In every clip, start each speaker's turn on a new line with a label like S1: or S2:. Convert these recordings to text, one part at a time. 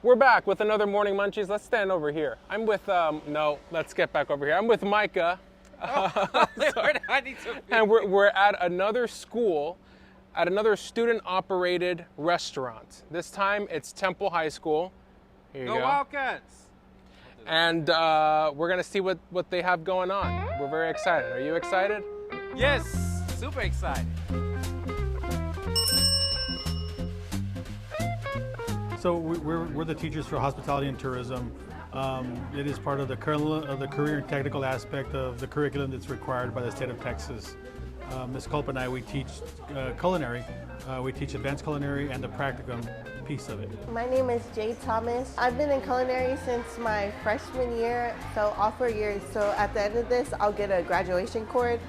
S1: We're back with another Morning Munchies. Let's stand over here. I'm with, no, let's get back over here. I'm with Micah. And we're at another school, at another student-operated restaurant. This time it's Temple High School. Here you go.
S2: Wildcats!
S1: And we're going to see what they have going on. We're very excited. Are you excited?
S2: Yes, super excited.
S3: So we're the teachers for hospitality and tourism. It is part of the career and technical aspect of the curriculum that's required by the state of Texas. Ms. Culp and I, we teach culinary. We teach advanced culinary and the practicum piece of it.
S4: My name is Jay Thomas. I've been in culinary since my freshman year, so all 4 years. So at the end of this, I'll get a graduation cord.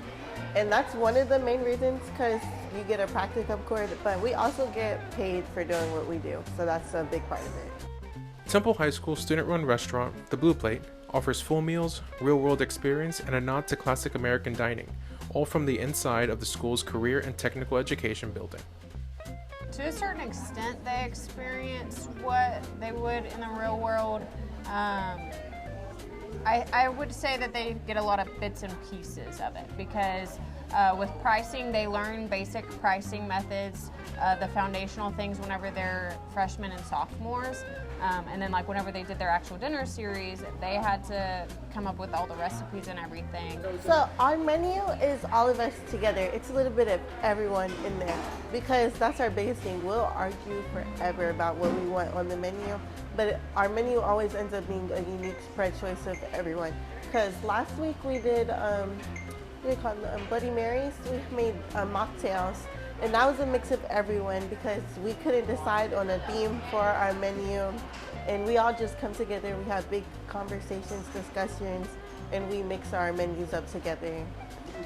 S4: And that's one of the main reasons, because you get a practicum cord, but we also get paid for doing what we do. So that's a big part of it.
S1: Temple High School student-run restaurant, The Blue Plate, offers full meals, real-world experience, and a nod to classic American dining, all from the inside of the school's career and technical education building.
S5: To a certain extent, they experience what they would in the real world. I would say that they get a lot of bits and pieces of it because with pricing, they learn basic pricing methods, the foundational things whenever they're freshmen and sophomores. And then like whenever they did their actual dinner series, they had to come up with all the recipes and everything.
S4: So our menu is all of us together. It's a little bit of everyone in there because that's our biggest thing. We'll argue forever about what we want on the menu, but our menu always ends up being a unique spread choice of everyone. Because last week we did, what do you call them, Bloody Marys. We made mocktails. And that was a mix of everyone because we couldn't decide on a theme for our menu. And we all just come together, we have big conversations, discussions, and we mix our menus up together.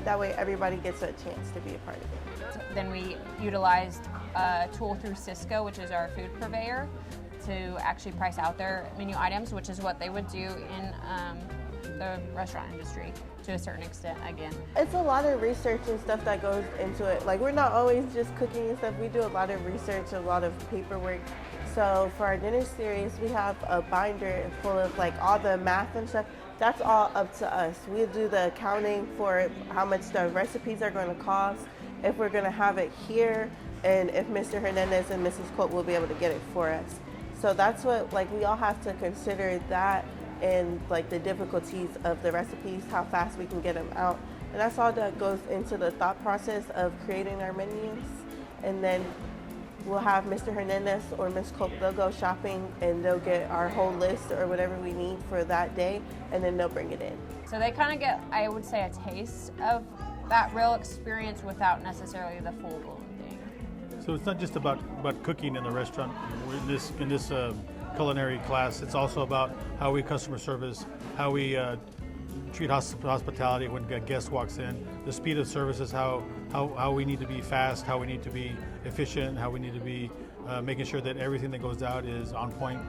S4: That way everybody gets a chance to be a part of it.
S5: Then we utilized a tool through Cisco, which is our food purveyor, to actually price out their menu items, which is what they would do in the restaurant industry to a certain extent again.
S4: It's a lot of research and stuff that goes into it. Like we're not always just cooking and stuff. We do a lot of research, a lot of paperwork. So for our dinner series, we have a binder full of like all the math and stuff. That's all up to us. We do the accounting for how much the recipes are going to cost, if we're going to have it here, and if Mr. Hernandez and Mrs. Colt will be able to get it for us. So that's what, like, we all have to consider that and like the difficulties of the recipes, how fast we can get them out. And that's all that goes into the thought process of creating our menus. And then we'll have Mr. Hernandez or Ms. Cope, they'll go shopping and they'll get our whole list or whatever we need for that day, and then they'll bring it in.
S5: So they kind of get, I would say, a taste of that real experience without necessarily the full-blown thing.
S3: So it's not just about cooking in the restaurant. In this culinary class, it's also about how we customer service, how we treat hospitality when a guest walks in, the speed of services, how we need to be fast, how we need to be efficient, how we need to be making sure that everything that goes out is on point.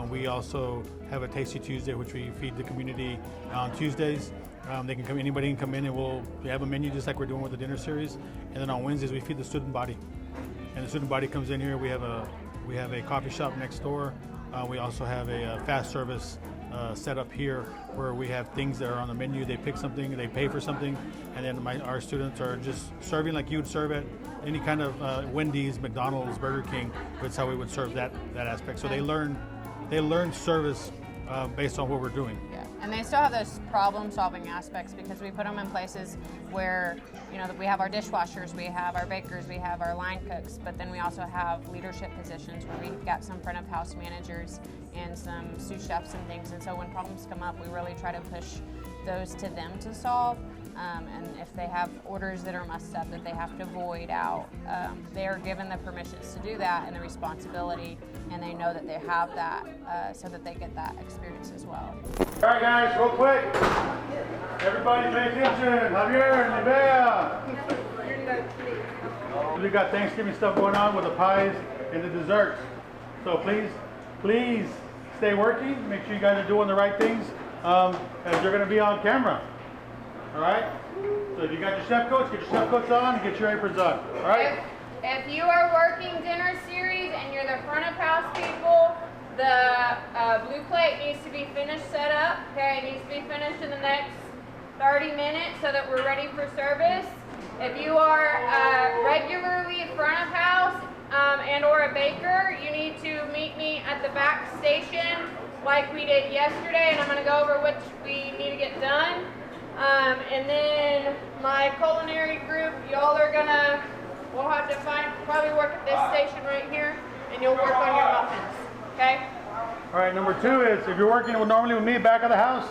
S3: We also have a Tasty Tuesday, which we feed the community on Tuesdays. Anybody can come in, and we have a menu just like we're doing with the dinner series. And then on Wednesdays, we feed the student body. And the student body comes in here. We have a coffee shop next door. We also have a fast service set up here where we have things that are on the menu. They pick something, they pay for something, and then our students are just serving like you would serve at any kind of Wendy's, McDonald's, Burger King. That's how we would serve that aspect. So they learn service based on what we're doing.
S5: Yeah, and they still have those problem-solving aspects because we put them in places where, we have our dishwashers, we have our bakers, we have our line cooks, but then we also have leadership positions where we've got some front-of-house managers and some sous chefs and things. And so when problems come up, we really try to push those to them to solve. And if they have orders that are messed up that they have to void out, they are given the permissions to do that and the responsibility, and they know that they have that so that they get that experience as well.
S3: All right, guys, real quick. Everybody pay attention. Javier, Nevea. We got Thanksgiving stuff going on with the pies and the desserts. So please stay working. Make sure you guys are doing the right things as you're going to be on camera. All right? So if you got your chef coats, get your chef coats on and get your aprons on. All right?
S5: If you are working dinner series and you're the front of house people, the blue plate needs to be finished set up. Okay, it needs to be finished in the next 30 minutes so that we're ready for service. If you are regularly front of house and or a baker, you need to meet me at the back station like we did yesterday, and I'm going to go over what we need to get done. And then my culinary group, y'all are gonna, we'll have to probably work at this station right here, and you'll work on your muffins, okay?
S3: All right, number 2 is if you're working normally with me back of the house,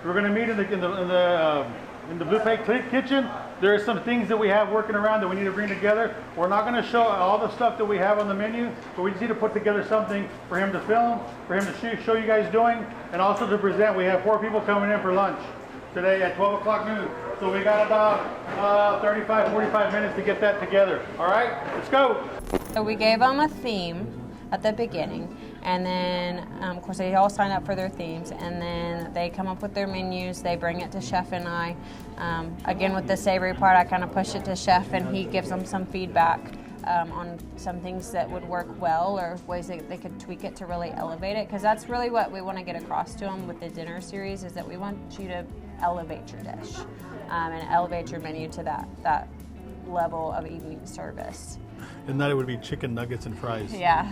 S3: we're going to meet in the Blue Plate kitchen. There are some things that we have working around that we need to bring together. We're not going to show all the stuff that we have on the menu, but we just need to put together something for him to film, for him to show you guys doing, and also to present. We have 4 people coming in for lunch today at 12 o'clock noon. So we got about 35, 45 minutes to get that together. All right, let's go.
S5: So we gave them a theme at the beginning, and then of course they all sign up for their themes, and then they come up with their menus. They bring it to Chef and I. Again, with the savory part, I kind of push it to Chef, and he gives them some feedback on some things that would work well or ways that they could tweak it to really elevate it, because that's really what we want to get across to them with the dinner series, is that we want you to elevate your dish and elevate your menu to that level of evening service.
S3: And that it would be chicken nuggets and fries.
S5: Yeah.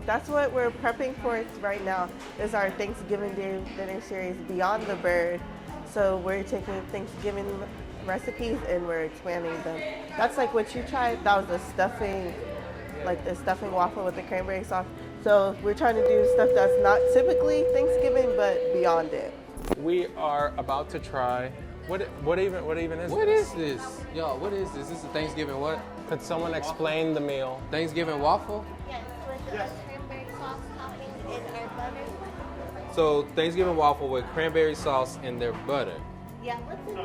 S4: That's what we're prepping for right now, is our Thanksgiving Day dinner series, Beyond the Bird. So we're taking Thanksgiving recipes and we're expanding them. That's like what you tried. That was the stuffing waffle with the cranberry sauce. So we're trying to do stuff that's not typically Thanksgiving, but beyond it.
S1: We are about to try. What even is
S2: What
S1: this?
S2: is this? Yo, what is this? This is a Thanksgiving what?
S1: Could someone explain the meal?
S2: Thanksgiving waffle?
S6: Yes, with the cranberry sauce topping and our butter.
S2: So Thanksgiving waffle with cranberry sauce and their butter.
S6: Yeah, what's in the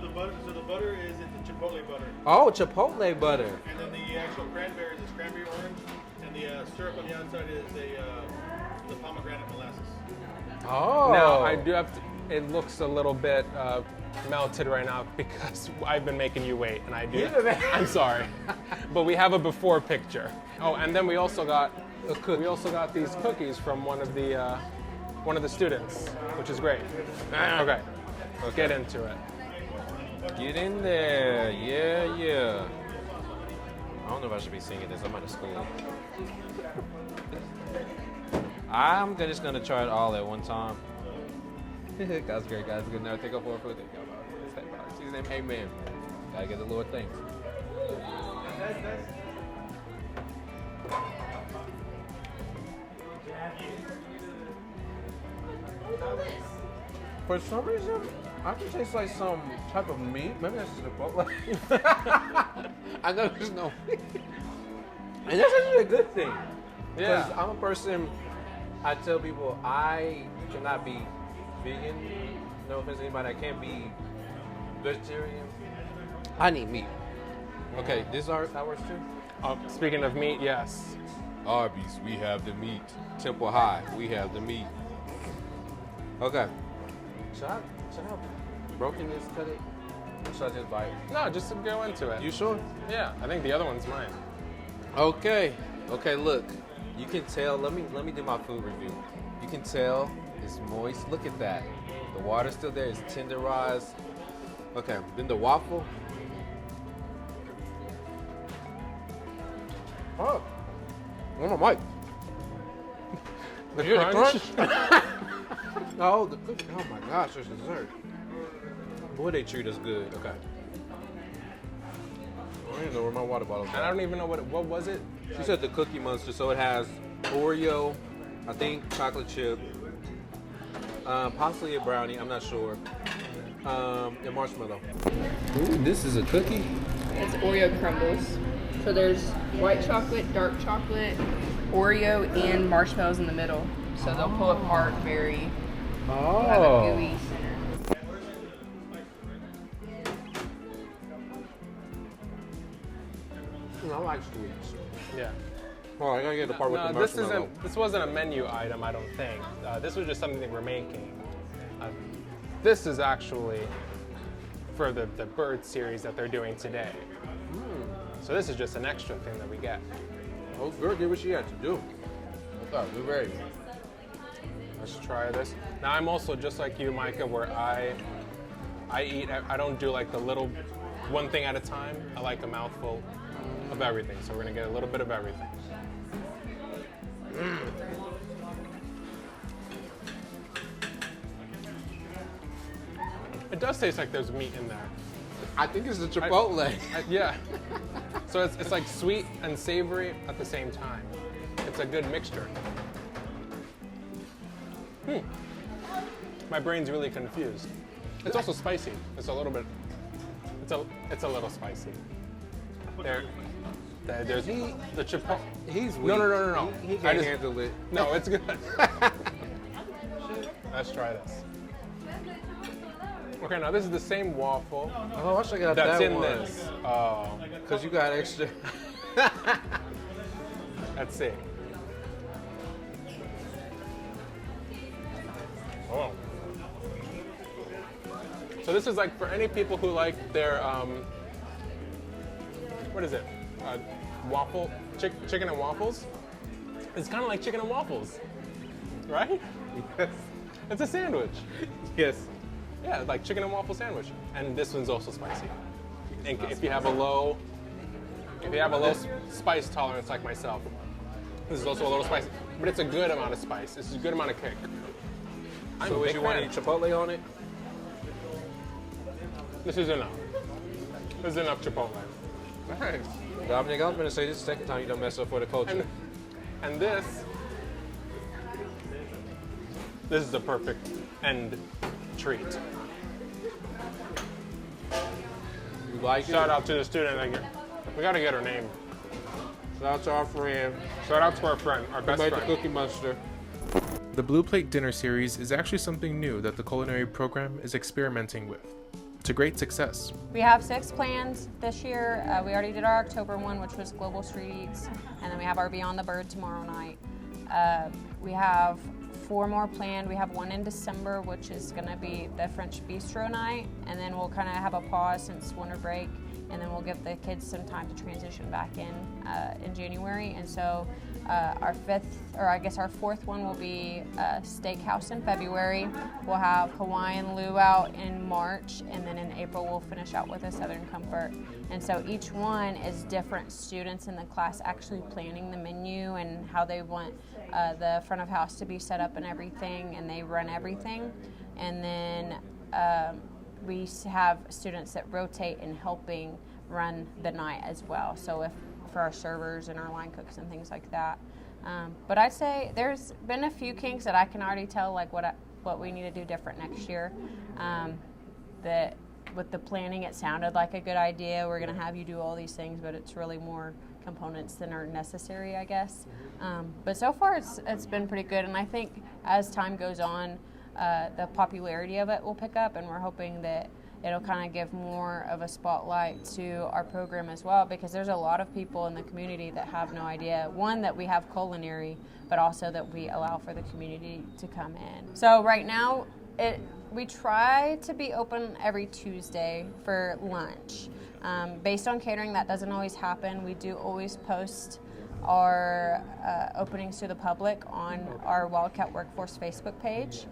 S6: butter?
S3: So the butter is the chipotle butter,
S2: Oh, chipotle butter.
S3: and then the actual cranberries is cranberry orange, and the syrup on the outside is the pomegranate molasses.
S2: Oh.
S1: Now I do have to. It looks a little bit melted right now because I've been making you wait, and I do. I'm sorry, but we have a before picture. Oh, and then we also got these cookies from one of the students, which is great. Okay, let's get into it.
S2: Get in there. Yeah. I don't know if I should be singing this. I'm out of school. I'm just gonna try it all at one time. That's great, guys. Good now. Take up for food. His name, amen. Gotta get the Lord thanks. For some reason, I can taste like some type of meat. Maybe that's just chipotle. I know there's no meat. And that's actually a good thing. Because I'm a person, I tell people I cannot be vegan. No offense to anybody, I can't be vegetarian. I need meat. Okay, this is ours too?
S1: Speaking of meat, yes.
S2: Arby's, we have the meat. Temple High, we have the meat. Okay. Should I have broken this, cut it? Or should I just bite it?
S1: No, just to go into it.
S2: You sure?
S1: Yeah, I think the other one's mine.
S2: Okay, look. You can tell, let me do my food review. You can tell it's moist. Look at that. The water's still there, it's tenderized. Okay, then the waffle. Oh, my mic.
S1: The
S2: You hear the
S1: crunch?
S2: Oh, the cookie. Oh my gosh, there's dessert. Boy, they treat us good. Okay. I don't even know where my water bottle's
S1: And I don't even know what was it?
S2: She said the Cookie Monster, so it has Oreo, I think chocolate chip, possibly a brownie, I'm not sure, and marshmallow. Ooh, this is a cookie?
S7: It's Oreo crumbles. So there's white chocolate, dark chocolate, Oreo, and marshmallows in the middle. So they'll pull apart very have a gooey center.
S2: I like sweets.
S1: Yeah.
S2: Oh, I gotta get the part with the marshmallow.
S1: This wasn't a menu item, I don't think. This was just something that we're making. This is actually for the bird series that they're doing today. So this is just an extra thing that we get.
S2: Oh, girl did what she had to do. Okay, we're ready.
S1: Let's try this. Now I'm also just like you, Micah, where I eat. I don't do like the little one thing at a time. I like a mouthful of everything. So we're gonna get a little bit of everything. It does taste like there's meat in there.
S2: I think it's the chipotle.
S1: Yeah. So it's like sweet and savory at the same time. It's a good mixture. My brain's really confused. It's also spicy. It's a little bit. It's a little spicy. There's the chipotle.
S2: He's weak.
S1: No.
S2: He can't handle it.
S1: No, it's good. Let's try this. Okay, now this is the same waffle.
S2: Oh, I should have got
S1: that's
S2: that
S1: in
S2: one.
S1: this. Oh,
S2: Because you got extra.
S1: let's see. Oh. So this is like for any people who like their what is it? Waffle, chicken and waffles. It's kind of like chicken and waffles, right?
S2: Yes.
S1: It's a sandwich.
S2: Yes.
S1: Yeah, like chicken and waffle sandwich. And this one's also spicy. And if you have a low spice tolerance like myself, this is also a little spicy. But it's a good amount of spice. It's a good amount of kick.
S2: So would you want any chipotle on it?
S1: This is enough. This is enough chipotle.
S2: Nice. Dominic, I was going to say this is the second time you done mess up for the culture.
S1: And this is the perfect end treat.
S2: You like
S1: Shout
S2: it?
S1: out to the student. We gotta get her name.
S2: Shout out to our friend.
S1: Shout out to our friend, our best
S2: Who made
S1: friend.
S2: the Cookie Monster.
S8: The Blue Plate Dinner Series is actually something new that the culinary program is experimenting with. To great success.
S5: We have 6 plans this year. We already did our October one, which was Global Street Eats, and then we have our Beyond the Bird tomorrow night. We have 4 more planned. We have one in December, which is going to be the French Bistro night, and then we'll kind of have a pause since winter break, and then we'll give the kids some time to transition back in January. And so our 4th one will be Steakhouse in February. We'll have Hawaiian Luau in March, and then in April we'll finish out with a Southern Comfort. And so each one is different students in the class actually planning the menu and how they want the front of house to be set up and everything, and they run everything. And then we have students that rotate in helping run the night as well. So for our servers and our line cooks and things like that. But I'd say there's been a few kinks that I can already tell like what we need to do different next year. That with the planning, it sounded like a good idea. We're going to have you do all these things, but it's really more components than are necessary, I guess. But so far, it's been pretty good, and I think as time goes on, the popularity of it will pick up, and we're hoping that it'll kind of give more of a spotlight to our program as well, because there's a lot of people in the community that have no idea, one, that we have culinary, but also that we allow for the community to come in. So right now, we try to be open every Tuesday for lunch. Based on catering, that doesn't always happen. We do always post our openings to the public on our Wildcat Workforce Facebook page.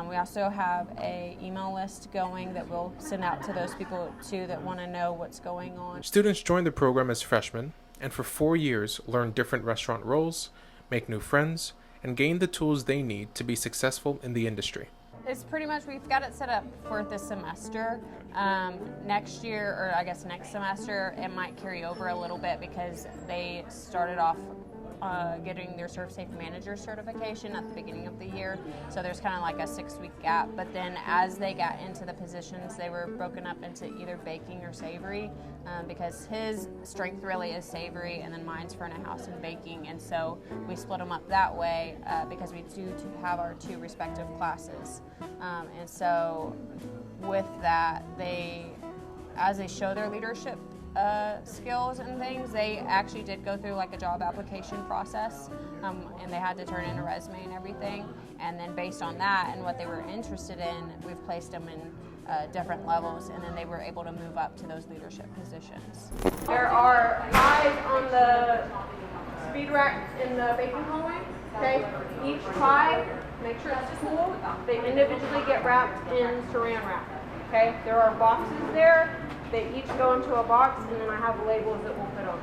S5: We also have an email list going that we'll send out to those people too that want to know what's going on.
S8: Students join the program as freshmen and for 4 years learn different restaurant roles, make new friends, and gain the tools they need to be successful in the industry.
S5: It's pretty much, we've got it set up for this semester. Next year, or I guess next semester, it might carry over a little bit because they started off getting their Serve Safe Manager certification at the beginning of the year. So there's kind of like a 6-week gap. But then as they got into the positions, they were broken up into either baking or savory, because his strength really is savory, and then mine's front of house and baking. And so we split them up that way because we do have our 2 respective classes. And so with that, as they show their leadership skills and things, they actually did go through like a job application process, and they had to turn in a resume and everything. And then based on that and what they were interested in, we've placed them in different levels, and then they were able to move up to those leadership positions. There are eyes on the speed rack in the baking hallway. Okay, each pie, make sure it's cool, they individually get wrapped in saran wrap. Okay, there are boxes there. They each go into a box, and then I have labels that we'll put on.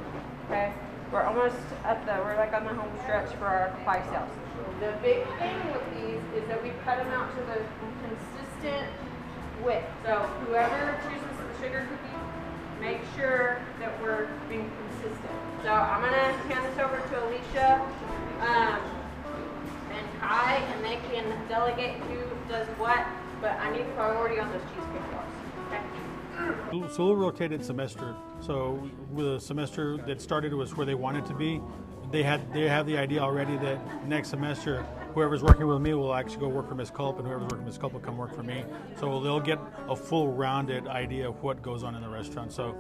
S5: Okay, we're almost we're like on the home stretch for our pie sales. The big thing with these is that we cut them out to the consistent width. So whoever chooses the sugar cookie, make sure that we're being consistent. So I'm gonna hand this over to Alicia and Kai, and they can delegate who does what. But I need priority on those cheesecake bars. Okay.
S3: So we'll rotate it semester. So with a semester that started was where they wanted to be. They have the idea already that next semester, whoever's working with me will actually go work for Miss Culp, and whoever's working with Miss Culp will come work for me. So they'll get a full rounded idea of what goes on in the restaurant. So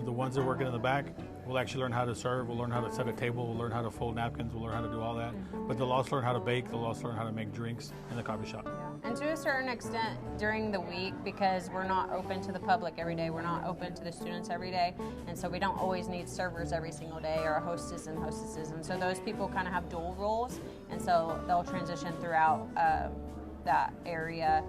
S3: the ones that are working in the back will actually learn how to serve, we'll learn how to set a table, we'll learn how to fold napkins, we'll learn how to do all that. But they'll also learn how to bake, they'll also learn how to make drinks in the coffee shop.
S5: And to a certain extent during the week, because we're not open to the public every day, we're not open to the students every day, and so we don't always need servers every single day or a hostess and hostesses, and so those people kind of have dual roles, and so they'll transition throughout that area,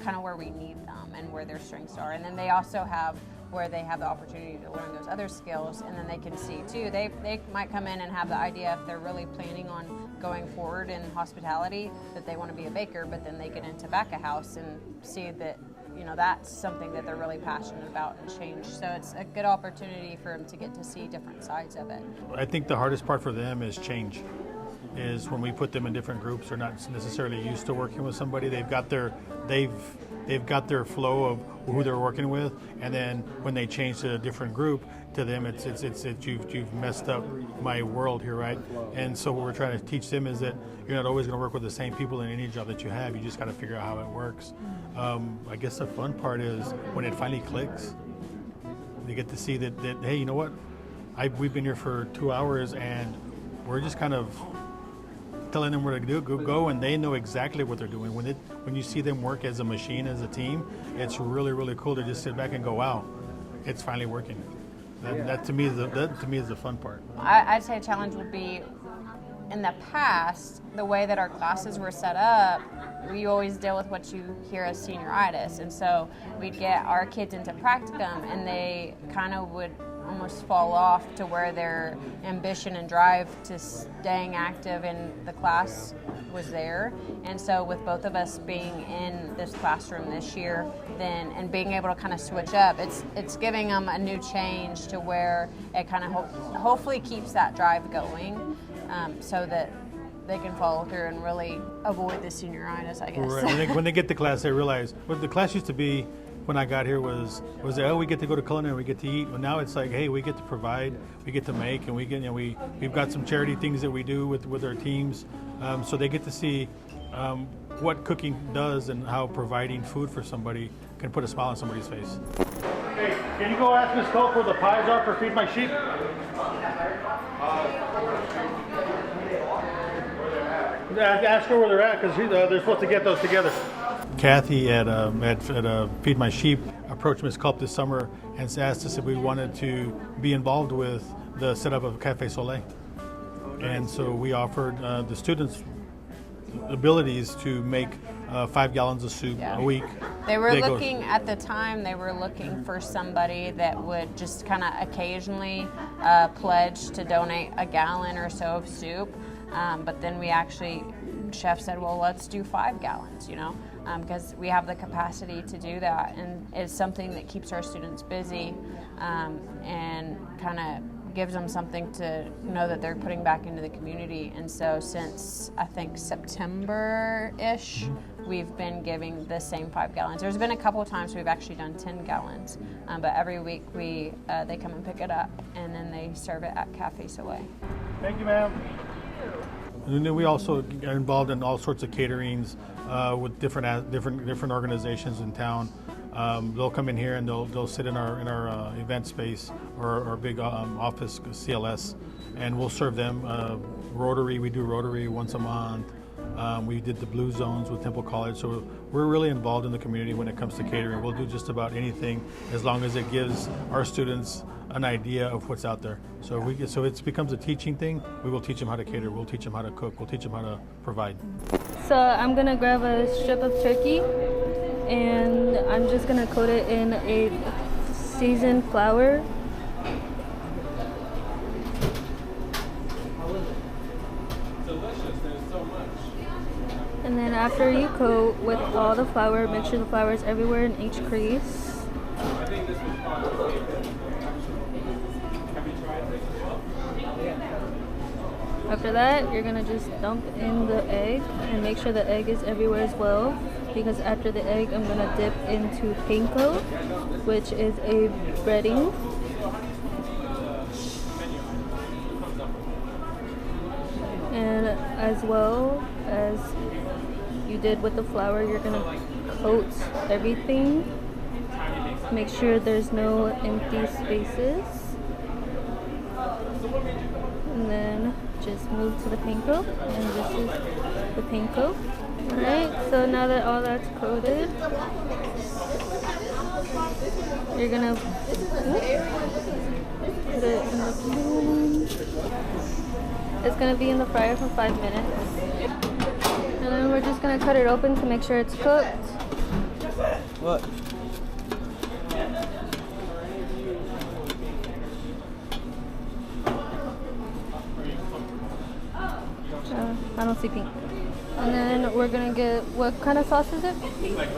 S5: kind of where we need them and where their strengths are. And then they also have where they have the opportunity to learn those other skills, and then they can see too. They might come in and have the idea, if they're really planning on going forward in hospitality, that they want to be a baker, but then they get into back of house and see that, you know, that's something that they're really passionate about and change. So it's a good opportunity for them to get to see different sides of it.
S3: I think the hardest part for them is change. Is when we put them in different groups, they're not necessarily used to working with somebody. They've got their flow of who they're working with, and then when they change to a different group, to them it's you've messed up my world here, right? And so what we're trying to teach them is that you're not always going to work with the same people in any job that you have. You just got to figure out how it works. I guess the fun part is when it finally clicks. They get to see that hey, you know what? We've been here for 2 hours and we're just kind of telling them where to go, and they know exactly what they're doing. When you see them work as a machine, as a team, it's really, really cool to just sit back and go, wow, it's finally working. That to me is the fun part.
S5: I'd say a challenge would be, in the past, the way that our classes were set up, we always deal with what you hear as senioritis, and so we'd get our kids into practicum, and they kind of would almost fall off to where their ambition and drive to staying active in the class was there. And so with both of us being in this classroom this year, then and being able to kind of switch up, it's giving them a new change to where it kind of hopefully keeps that drive going, so that they can follow through and really avoid the senioritis, I guess.
S3: Right. When they get to class, they realize what the class used to be. When I got here was that, oh, we get to go to culinary, we get to eat. Well, now it's like, hey, we get to provide, we get to make, and we've got some charity things that we do with our teams. So they get to see what cooking does and how providing food for somebody can put a smile on somebody's face. Hey, can you go ask Miss Coke where the pies are for Feed My Sheep? Ask her where they're at, because they're supposed to get those together. Kathy at Feed My Sheep approached Ms. Culp this summer and asked us if we wanted to be involved with the setup of Cafe Soleil. And so we offered the students abilities to make 5 gallons of soup a week.
S5: They were looking for somebody that would just kind of occasionally pledge to donate a gallon or so of soup. But then chef said, well, let's do 5 gallons, because we have the capacity to do that. And it's something that keeps our students busy and kind of gives them something to know that they're putting back into the community. And so since, I think, September-ish, we've been giving the same 5 gallons. There's been a couple of times we've actually done 10 gallons, but every week they come and pick it up, and then they serve it at Cafe Soleil.
S3: Thank you, ma'am. And then we also are involved in all sorts of caterings with different organizations in town. They'll come in here and they'll sit in our event space or our big office, CLS, and we'll serve them Rotary. We do Rotary once a month. We did the Blue Zones with Temple College. So we're really involved in the community when it comes to catering. We'll do just about anything as long as it gives our students an idea of what's out there. So it becomes a teaching thing. We will teach them how to cater. We'll teach them how to cook. We'll teach them how to provide.
S9: So I'm gonna grab a strip of turkey, and I'm just gonna coat it in a seasoned flour.
S1: Delicious. There's so much.
S9: And then after you coat with all the flour, make sure the flour is everywhere in each crease.
S1: I think this was probably my favorite. Have you tried this as well?
S9: After that, you're gonna just dump in the egg and make sure the egg is everywhere as well. Because after the egg, I'm gonna dip into panko, which is a breading. And as well as you did with the flour, you're gonna coat everything. Make sure there's no empty spaces. And then just move to the panko, and this is the panko. Alright, so now that all that's coated, you're gonna put it in the pan. It's gonna be in the fryer for 5 minutes. And then we're just gonna cut it open to make sure it's cooked.
S10: What?
S9: I don't see pink. And then we're gonna get, what kind of sauce is it?
S10: Like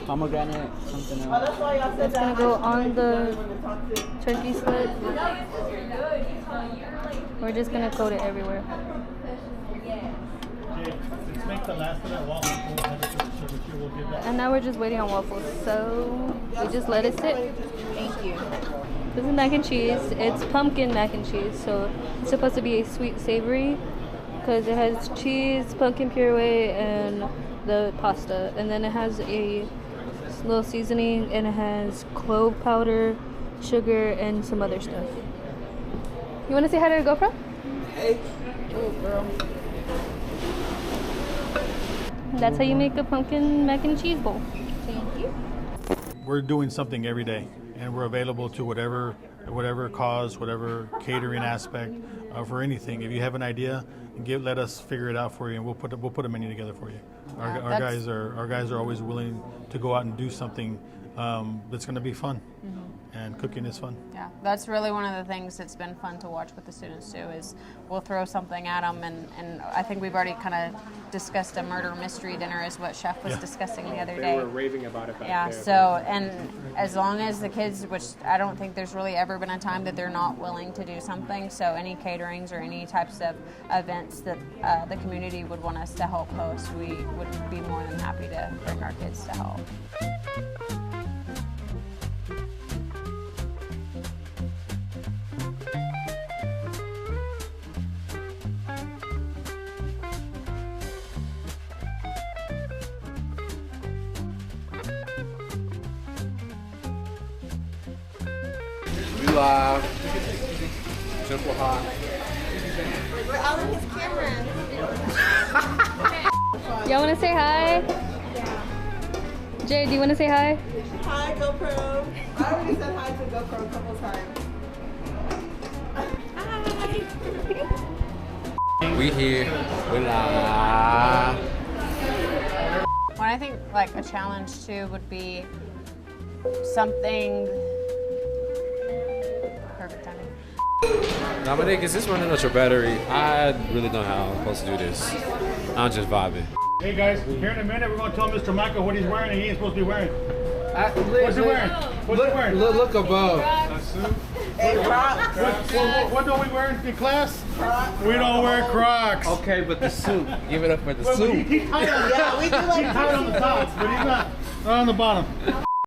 S10: pomegranate, something else.
S9: It's gonna go on the turkey slit. We're just gonna coat it everywhere.
S3: Let's make the last of that waffle.
S9: And now we're just waiting on waffles. So we just let it sit.
S7: Thank you.
S9: This is mac and cheese. It's pumpkin mac and cheese, so it's supposed to be a sweet savory because it has cheese, pumpkin puree, and the pasta. And then it has a little seasoning, and it has clove powder, sugar, and some other stuff. You want to say hi to the GoPro?
S10: Hey. Oh, girl.
S9: That's how you make a pumpkin mac and cheese bowl. Thank you.
S3: We're doing something every day, and we're available to whatever cause, whatever catering aspect, for anything. If you have an idea, let us figure it out for you, and we'll put a menu together for you. Our guys are always willing to go out and do something that's going to be fun. Mm-hmm. And cooking is fun.
S5: Yeah, that's really one of the things that's been fun to watch with the students too, is we'll throw something at them, and I think we've already kind of discussed a murder mystery dinner is what Chef was discussing the other day.
S1: They were raving about it back there.
S5: So, and as long as the kids, which I don't think there's really ever been a time that they're not willing to do something, so any caterings or any types of events that the community would want us to help host, we would be more than happy to bring our kids to help.
S2: Live. Simple hot.
S6: We're all in his camera.
S9: Y'all want to say hi? Jay, do you want to say hi?
S4: Hi, GoPro. I already said hi to GoPro a couple times.
S2: We here. We live.
S5: What I think like a challenge too would be something. Perfect timing.
S11: Dominic, is this running out your battery? I really don't know how I'm supposed to do this. I'm just vibing.
S3: Hey guys, here in a minute we're going to tell Mr. Michael what he's wearing and he ain't supposed to be wearing. What's he wearing? What's he wearing?
S2: Look above.
S4: Hey, Crocs.
S3: What don't we wear in class? We don't wear Crocs.
S2: Okay, but the suit. Give it up for the
S3: Well,
S2: suit.
S3: He's tight on the top.
S4: Yeah, we do like
S3: He's tight on the top, but he's not on the bottom.